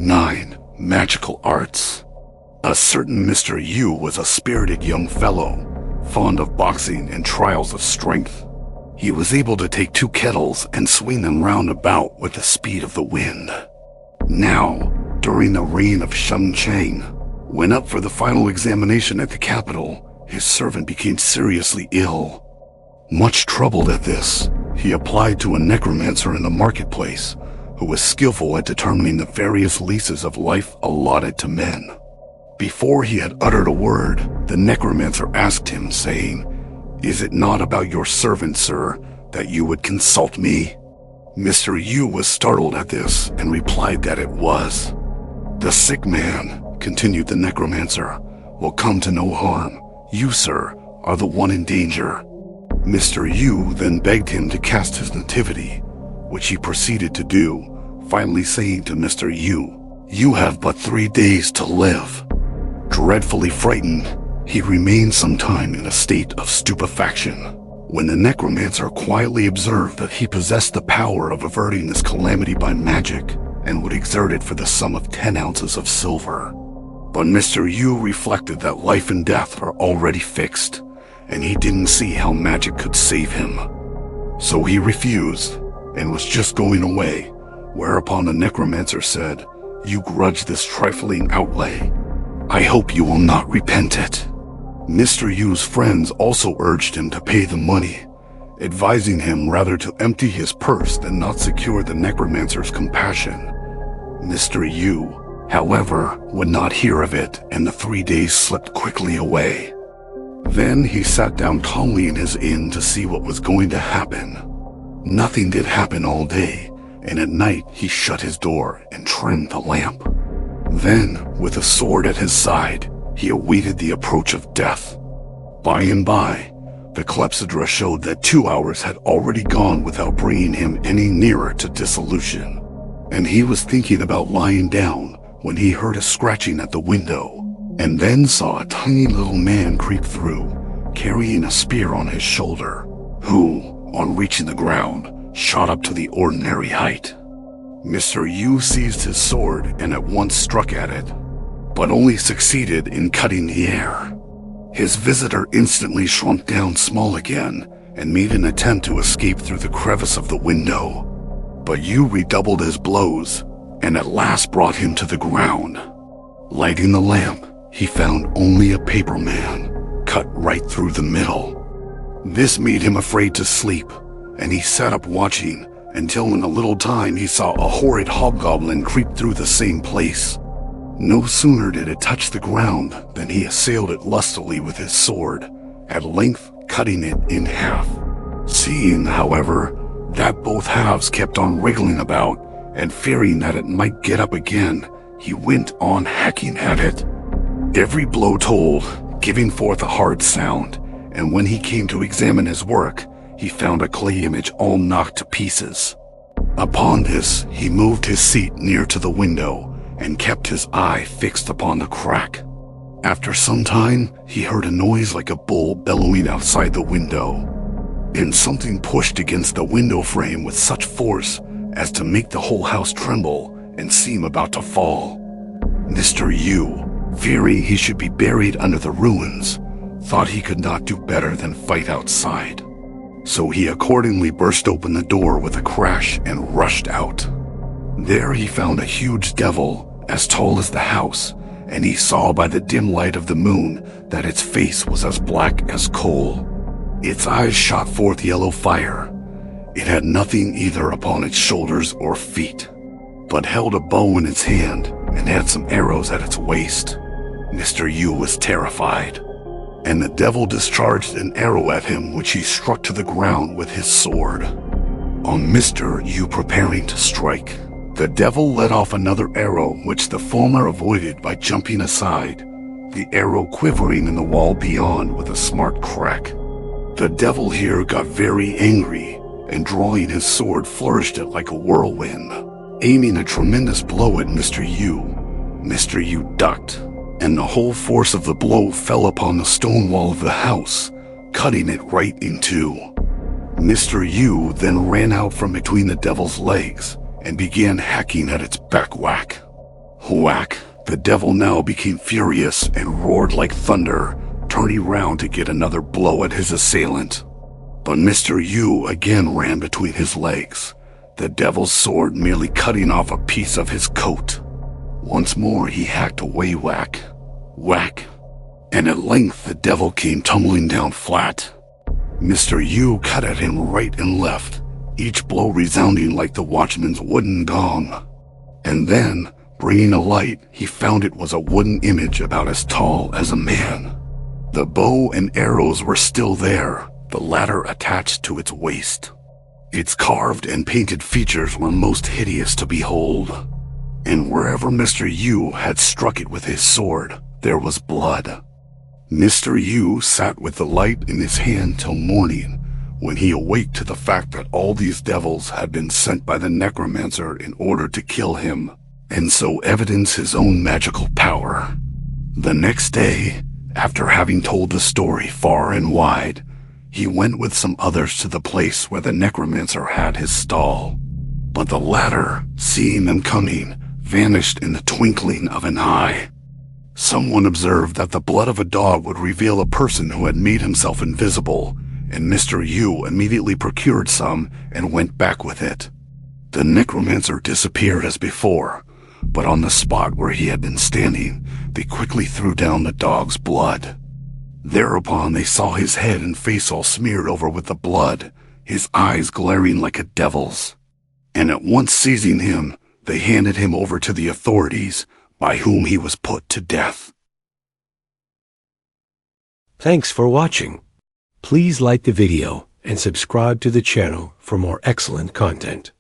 9. Magical arts. A certain Mr. Yu was a spirited young fellow, fond of boxing and trials of strength. He was able to take 2 kettles and swing them round about with the speed of the wind. Now, during the reign of Shun Chang, when up for the final examination at the capital, his servant became seriously ill. Much troubled at this, he applied to a necromancer in the marketplace, who was skillful at determining the various leases of life allotted to men. Before he had uttered a word, the necromancer asked him, saying, "Is it not about your servant, sir, that you would consult me?" Mr. Yu was startled at this and replied that it was. "The sick man," continued the necromancer, "will come to no harm. You, sir, are the one in danger." Mr. Yu then begged him to cast his nativity, which he proceeded to do, finally saying to Mr. Yu, "You have but 3 days to live." Dreadfully frightened, he remained some time in a state of stupefaction, when the necromancer quietly observed that he possessed the power of averting this calamity by magic and would exert it for the sum of 10 ounces of silver. But Mr. Yu reflected that life and death are already fixed, and he didn't see how magic could save him. So he refused, and was just going away, whereupon the necromancer said, "You grudge this trifling outlay. I hope you will not repent it." Mr. Yu's friends also urged him to pay the money, advising him rather to empty his purse than not secure the necromancer's compassion. Mr. Yu, however, would not hear of it, and the 3 days slipped quickly away. Then he sat down calmly in his inn to see what was going to happen. Nothing did happen all day, and at night he shut his door and trimmed the lamp. Then, with a sword at his side, he awaited the approach of death. By and by, the clepsydra showed that 2 hours had already gone without bringing him any nearer to dissolution, and he was thinking about lying down when he heard a scratching at the window, and then saw a tiny little man creep through, carrying a spear on his shoulder, who, on reaching the ground, shot up to the ordinary height. Mr. Yu seized his sword and at once struck at it, but only succeeded in cutting the air. His visitor instantly shrunk down small again and made an attempt to escape through the crevice of the window. But Yu redoubled his blows and at last brought him to the ground. Lighting the lamp, he found only a paper man, cut right through the middle. This made him afraid to sleep, and he sat up watching until in a little time he saw a horrid hobgoblin creep through the same place. No sooner did it touch the ground than he assailed it lustily with his sword, at length cutting it in half. Seeing, however, that both halves kept on wriggling about, and fearing that it might get up again, he went on hacking at it. Every blow told, giving forth a hard sound, and when he came to examine his work, he found a clay image all knocked to pieces. Upon this, he moved his seat near to the window and kept his eye fixed upon the crack. After some time, he heard a noise like a bull bellowing outside the window, and something pushed against the window frame with such force as to make the whole house tremble and seem about to fall. Mr. Yu, fearing he should be buried under the ruins, thought he could not do better than fight outside. So he accordingly burst open the door with a crash and rushed out. There he found a huge devil as tall as the house, and he saw by the dim light of the moon that its face was as black as coal. Its eyes shot forth yellow fire. It had nothing either upon its shoulders or feet, but held a bow in its hand and had some arrows at its waist. Mr. Yu was terrified, and the devil discharged an arrow at him which he struck to the ground with his sword. On Mr. Yu preparing to strike, the devil let off another arrow which the former avoided by jumping aside, the arrow quivering in the wall beyond with a smart crack. The devil here got very angry, and drawing his sword flourished it like a whirlwind, aiming a tremendous blow at Mr. Yu. Mr. Yu ducked, and the whole force of the blow fell upon the stone wall of the house, cutting it right in two. Mr. Yu then ran out from between the devil's legs and began hacking at its back whack. Whack! The devil now became furious and roared like thunder, turning round to get another blow at his assailant. But Mr. Yu again ran between his legs, the devil's sword merely cutting off a piece of his coat. Once more he hacked away, whack, whack, and at length the devil came tumbling down flat. Mr. Yu cut at him right and left, each blow resounding like the watchman's wooden gong. And then, bringing a light, he found it was a wooden image about as tall as a man. The bow and arrows were still there, the latter attached to its waist. Its carved and painted features were most hideous to behold, and wherever Mr. Yu had struck it with his sword, there was blood. Mr. Yu sat with the light in his hand till morning, when he awaked to the fact that all these devils had been sent by the necromancer in order to kill him, and so evidence his own magical power. The next day, after having told the story far and wide, he went with some others to the place where the necromancer had his stall. But the latter, seeing them coming, vanished in the twinkling of an eye. Someone observed that the blood of a dog would reveal a person who had made himself invisible, and Mr. Yu immediately procured some and went back with it. The necromancer disappeared as before, but on the spot where he had been standing, they quickly threw down the dog's blood. Thereupon they saw his head and face all smeared over with the blood, his eyes glaring like a devil's. And at once seizing him, they handed him over to the authorities, by whom he was put to death. Thanks for watching. Please like the video and subscribe to the channel for more excellent content.